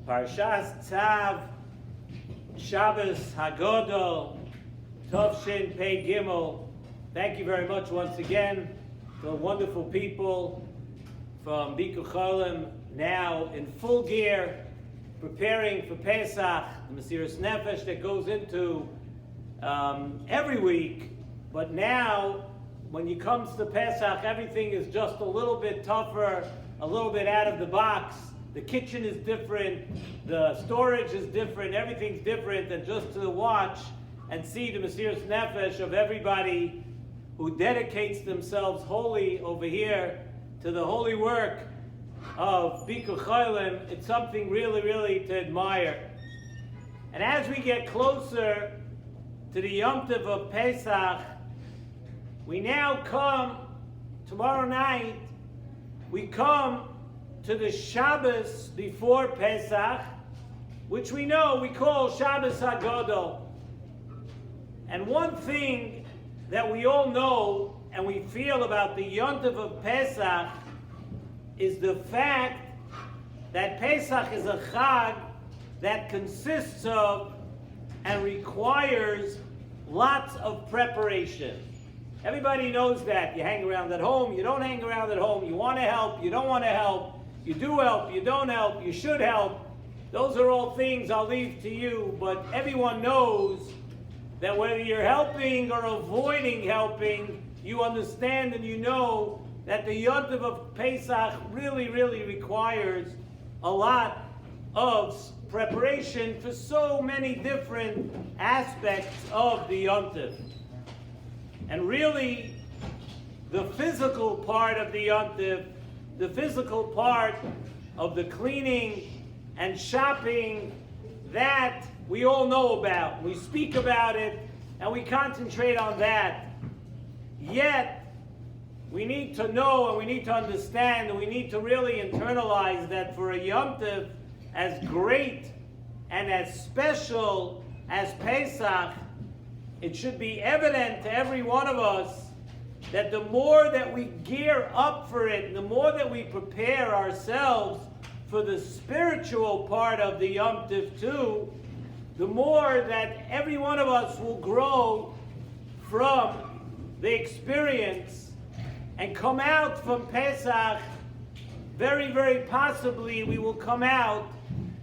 Parshas Tzav Shabbos HaGadol Tov Shin Pei Gimel. Thank you very much once again to the wonderful people from Bikur Cholim, now in full gear, preparing for Pesach, the Mesiras Nefesh that goes into every week. But now, when it comes to Pesach, everything is just a little bit tougher, a little bit out of the box. The kitchen is different, the storage is different, everything's different, and just to watch and see the Mesiras Nefesh of everybody who dedicates themselves wholly over here to the holy work of Bikur Cholim, it's something really, really to admire. And as we get closer to the Yom Tov of Pesach, we now come, tomorrow night, we come to the Shabbos before Pesach, which we know we call Shabbos HaGadol. And one thing that we all know and we feel about the Yom Tov of Pesach is the fact that Pesach is a Chag that consists of and requires lots of preparation. Everybody knows that. You hang around at home, you don't hang around at home, you want to help, you don't want to help, you do help, you don't help, you should help. Those are all things I'll leave to you, but everyone knows that whether you're helping or avoiding helping, you understand and you know that the Yom Tov of Pesach really, really requires a lot of preparation for so many different aspects of the Yom Tov. And really, the physical part of the Yom Tov, the physical part of the cleaning and shopping, that we all know about. We speak about it and we concentrate on that. Yet, we need to know and we need to understand and we need to really internalize that for a Yom Tov as great and as special as Pesach, it should be evident to every one of us that the more that we gear up for it, the more that we prepare ourselves for the spiritual part of the Yom Tov too, the more that every one of us will grow from the experience and come out from Pesach, very, very possibly we will come out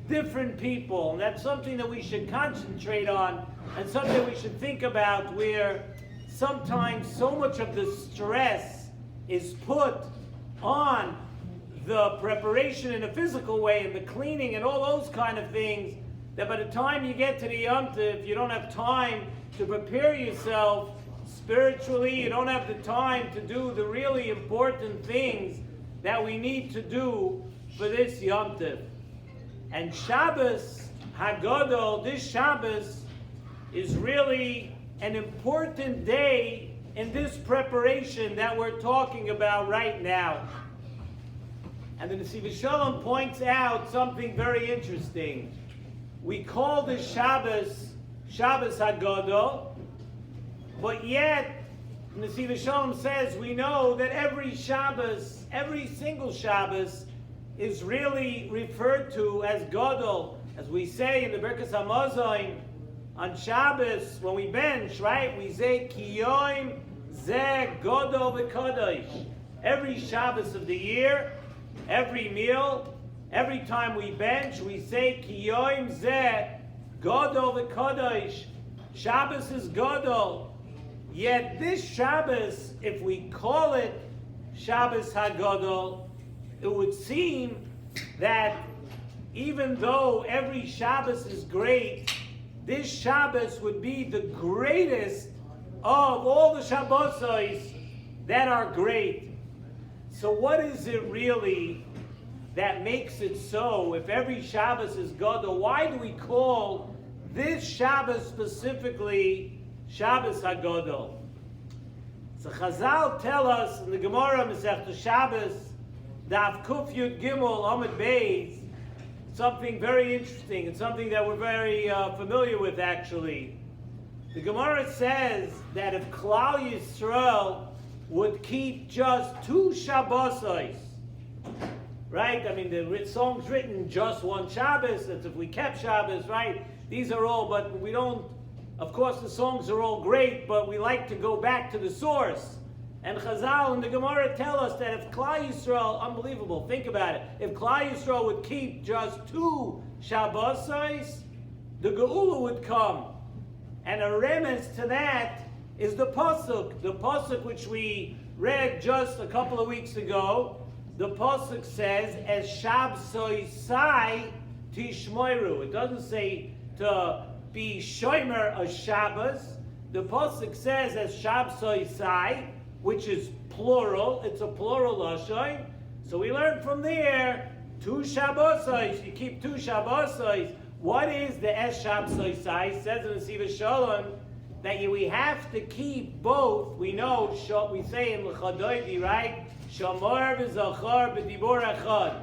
different people. And that's something that we should concentrate on and something we should think about, where sometimes so much of the stress is put on the preparation in a physical way and the cleaning and all those kind of things, that by the time you get to the Yom Tov, you don't have time to prepare yourself spiritually, you don't have the time to do the really important things that we need to do for this Yom Tov. And Shabbos HaGadol, this Shabbos, is really an important day in this preparation that we're talking about right now. And the Nesivos Shalom points out something very interesting. We call this Shabbos Shabbos HaGadol, but yet Nesivos Shalom says we know that every Shabbos, every single Shabbos, is really referred to as Gadol. As we say in the Birkas HaMazon, on Shabbos, when we bench, right, we say, Ki Yom Zeh Gadol V'Kadosh. Every Shabbos of the year, every meal, every time we bench, we say, Ki Yom Zeh Gadol V'Kadosh. Shabbos is Gadol. Yet this Shabbos, if we call it Shabbos HaGadol, it would seem that even though every Shabbos is great, this Shabbos would be the greatest of all the Shabbosos that are great. So what is it really that makes it so? If every Shabbos is Gadol, why do we call this Shabbos specifically Shabbos HaGadol? So Chazal tell us in the Gemara Masechta Shabbos, Daf Kuf Yud Gimel Amud Beis, something very interesting. It's something that we're very familiar with, actually. The Gemara says that if Klal Yisrael would keep just 2 Shabbosos, right? I mean, the songs written just one Shabbos, that's if we kept Shabbos, right? These are all, but we don't, of course the songs are all great, but we like to go back to the source. And Chazal and the Gemara tell us that if Klal Yisrael, unbelievable, think about it, if Klal Yisrael would keep just 2 Shabbosos, the Geula would come. And a remez to that is the Pasuk which we read just a couple of weeks ago. The Pasuk says, "As Shabsosai tishmoiru." It doesn't say to be shomer a Shabbos. The Pasuk says, "As Shabsosai," which is plural. It's a plural lashon. So we learn from there 2 Shabbosos. You keep 2 Shabbosos. What is the Es Shabsosai? Says in Nesivos Shalom that we have to keep both. We know, we say in L'chadoidi, right? Shamor v'zachar b'dibor echad.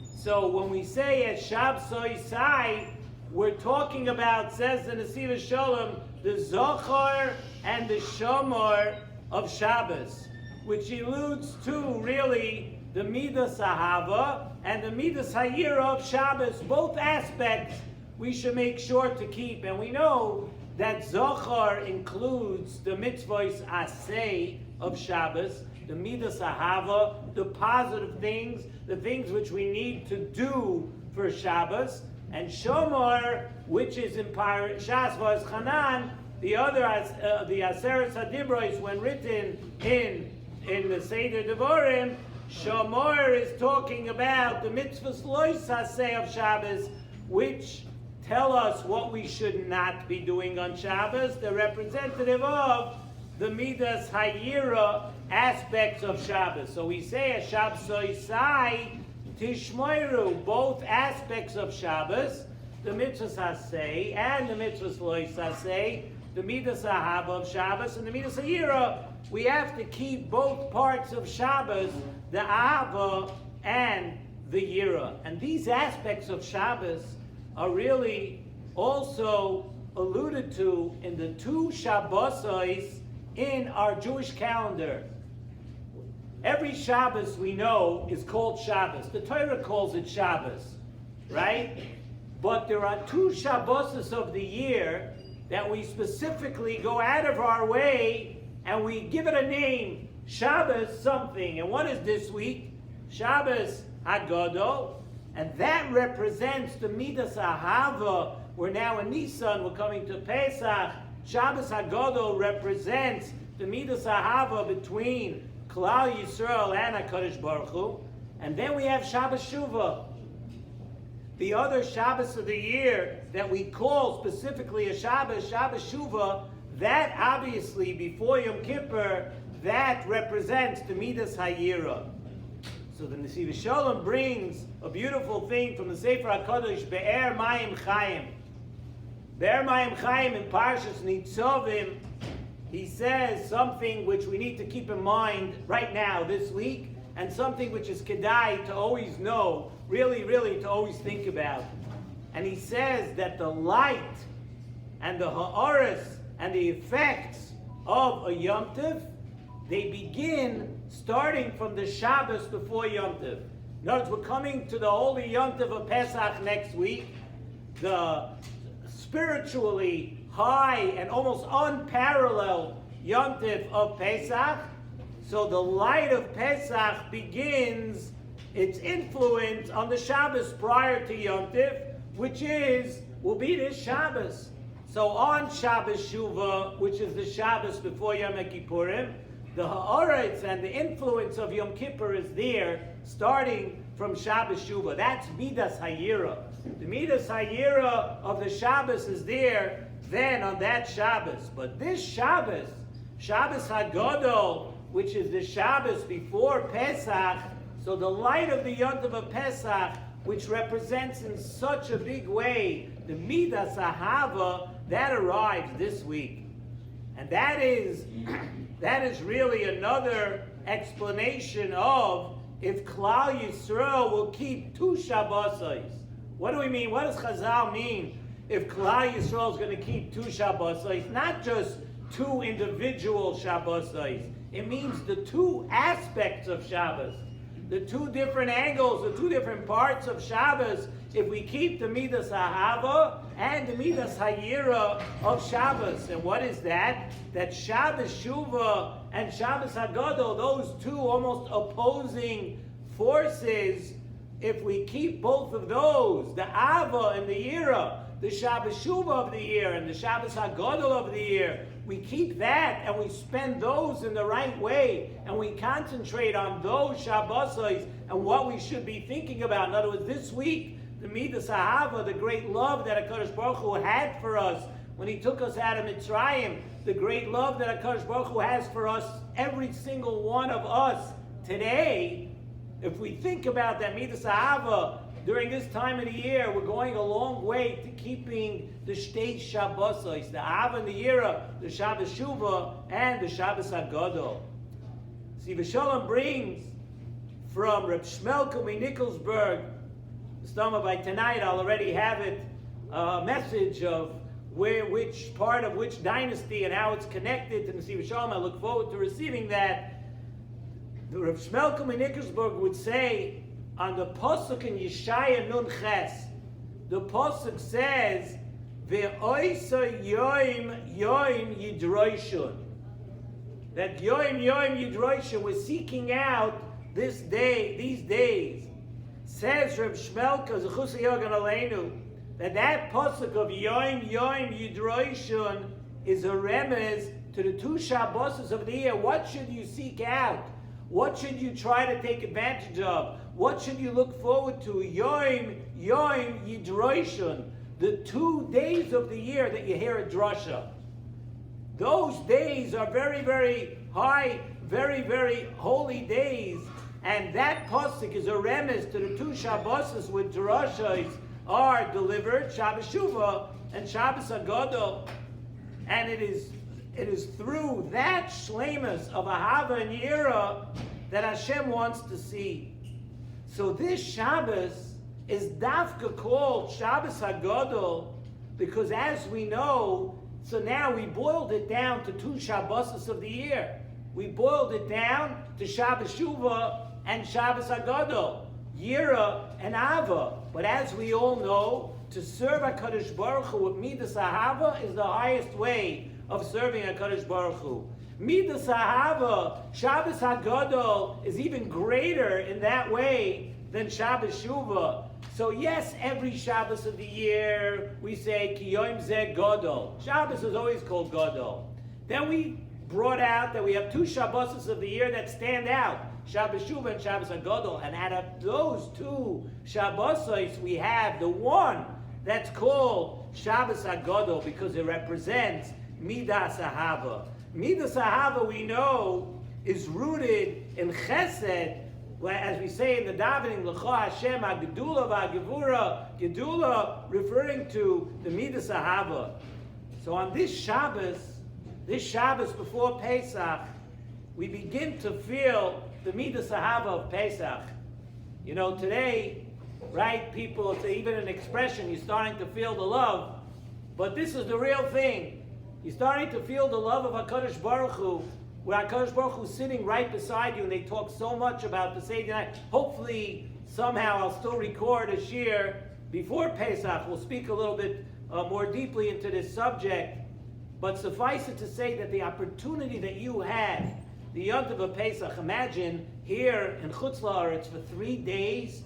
So when we say Es Shabsosai, we're talking about, says in Nesivos Shalom, the Zachar and the Shamor of Shabbos, which alludes to really the Midas Ahava and the Midas Hayira of Shabbos. Both aspects we should make sure to keep. And we know that Zachar includes the mitzvahs aseh of Shabbos, the Midas Ahava, the positive things, the things which we need to do for Shabbos, and Shomar, which is in Shas Vaz Chanan, the other, the Aseret Hadibros, when written in the Seder Devarim, Shomar is talking about the mitzvahs lois haseh of Shabbos, which tell us what we should not be doing on Shabbos, the representative of the Midas Hayira aspects of Shabbos. So we say a Shabsosai Tishmoiru, both aspects of Shabbos, the mitzvahs haseh and the mitzvahs lois haseh, the Midas Ahava of Shabbos and the Midas Hayira. We have to keep both parts of Shabbos, the Ahava and the Yira. And these aspects of Shabbos are really also alluded to in the 2 Shabbosos in our Jewish calendar. Every Shabbos we know is called Shabbos. The Torah calls it Shabbos, right? But there are 2 Shabbosos of the year that we specifically go out of our way and we give it a name, Shabbos something. And what is this week? Shabbos HaGadol. And that represents the Midas Ahava. We're now in Nisan, we're coming to Pesach. Shabbos HaGadol represents the Midas Ahava between Klal Yisrael and HaKadosh Baruch Hu. And then we have Shabbos Shuvah. The other Shabbos of the year that we call specifically a Shabbos, Shabbos Shuvah, that obviously before Yom Kippur, that represents the Midas Hayira. So the Nesivos Shalom brings a beautiful thing from the Sefer HaKadosh, Be'er Mayim Chaim. Be'er Mayim Chaim in Parshas Nitzavim, he says something which we need to keep in mind right now, this week, and something which is kedai to always know, really to always think about. And he says that the light and the ha'aris and the effects of a Yom Tov, they begin starting from the Shabbos before Yom Tov. In other words, we're coming to the holy Yom Tov of Pesach next week, the spiritually high and almost unparalleled Yom Tov of Pesach. So the light of Pesach begins its influence on the Shabbos prior to Yom Tov, which will be this Shabbos. So on Shabbos Shuvah, which is the Shabbos before Yom Kippurim, the ha'aretz and the influence of Yom Kippur is there, starting from Shabbos Shuvah. That's Midas Hayira. The Midas Hayira of the Shabbos is there then on that Shabbos. But this Shabbos, Shabbos HaGadol, which is the Shabbos before Pesach, so the light of the Yom Tov of Pesach, which represents in such a big way the Midas Ahava, that arrives this week. And that is really another explanation of if Klal Yisrael will keep 2 Shabbosos. What do we mean? What does Chazal mean if Klal Yisrael is going to keep 2 Shabbosos? Not just 2 individual Shabbosos. It means the 2 aspects of Shabbos. the two different angles, the two different parts of Shabbos, if we keep the Midas Ahava and the Midas Hayira of Shabbos. And what is that? That Shabbos Shuvah and Shabbos HaGadol, those two almost opposing forces, if we keep both of those, the Ava and the Yira, the Shabbos Shuvah of the year and the Shabbos HaGadol of the year, we keep that and we spend those in the right way and we concentrate on those Shabbosos and what we should be thinking about. In other words, this week, the Midas Ahava, the great love that HaKadosh Baruch Hu had for us when He took us out of Mitzrayim, the great love that HaKadosh Baruch Hu has for us, every single one of us today. If we think about that Midas Ahava during this time of the year, we're going a long way to keeping the Shtei Shabbosos, the Ahava and the Yira, the Shabbos Shuvah, and the Shabbos HaGadol. Nesivos Shalom brings from Reb Shmelko Nikolsburg, Stama by tonight, I'll already have it, a message of which part of which dynasty and how it's connected to Nesivos Shalom. I look forward to receiving that. The Reb Shmelko Nikolsburg would say, on the Pasuk in Yeshaya Nun Ches, the Pasuk says, Ve'oisa yoim yidroishun. That yoim yidroishun, we're seeking out this day, these days. Says Reb Shmelka, Zechus Yogan Aleinu, that Pasuk of yoim yidroishun is a remez to the two Shabbos of the year. What should you seek out? What should you try to take advantage of? What should you look forward to? Yoim Yidroishun, the 2 days of the year that you hear a drasha. Those days are very, very high, very, very holy days. And that pasuk is a remez to the two Shabbos with drashas are delivered, Shabbos Shuvah and Shabbos HaGadol. And it is through that shleimus of Ahava and Yira that Hashem wants to see. So this Shabbos is dafka called Shabbos HaGadol because, as we know, so now we boiled it down to two Shabbos of the year. We boiled it down to Shabbos Shuvah and Shabbos HaGadol, Yira and Ava. But as we all know, to serve HaKadosh Baruch Hu with Midas Ahava is the highest way of serving HaKadosh Baruch Hu. Midas Ahava, Shabbos HaGadol, is even greater in that way than Shabbos Shuvah. So yes, every Shabbos of the year we say Ki Yom Zeh Gadol. Shabbos is always called Gadol. Then we brought out that we have two Shabbos of the year that stand out, Shabbos Shuvah and Shabbos HaGadol. And out of those two Shabbos, we have the one that's called Shabbos HaGadol because it represents Midas Ahava. Midas Ahava, we know, is rooted in Chesed, as we say in the davening, L'cha Hashem HaGedula VaGevura, Gedula referring to the Midas Ahava. So on this Shabbos before Pesach, we begin to feel the Midas Ahava of Pesach. You know, today, right, people, it's even an expression, you're starting to feel the love, but this is the real thing. You're starting to feel the love of HaKadosh Baruch Hu, where HaKadosh Baruch Hu is sitting right beside you, and they talk so much about the Seder night. Hopefully, somehow, I'll still record a shir before Pesach. We'll speak a little bit more deeply into this subject. But suffice it to say that the opportunity that you had, the Yontiv of Pesach, imagine here in Chutz La'aretz for 3 days,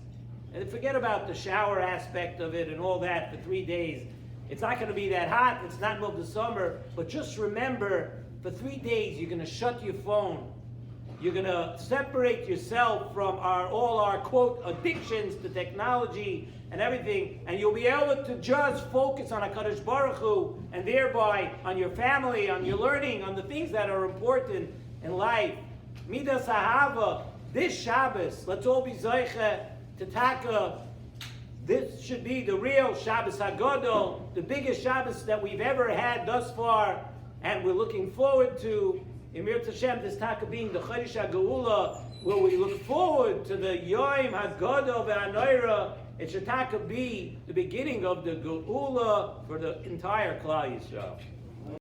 and forget about the shower aspect of it and all that for 3 days. It's not going to be that hot. It's not middle of the summer. But just remember, for 3 days, you're going to shut your phone. You're going to separate yourself from all our, quote, addictions to technology and everything. And you'll be able to just focus on HaKadosh Baruch Hu and thereby on your family, on your learning, on the things that are important in life. Midas Ahava, this Shabbos, let's all be Zoiche to Taka. This should be the real Shabbos HaGadol, the biggest Shabbos that we've ever had thus far, and we're looking forward to, Emir Tashem, this Taka being the Chodesh HaGeula, where we look forward to the Yom HaGadol VeHaNoira. It should Taka be the beginning of the Geula for the entire Klal Yisrael.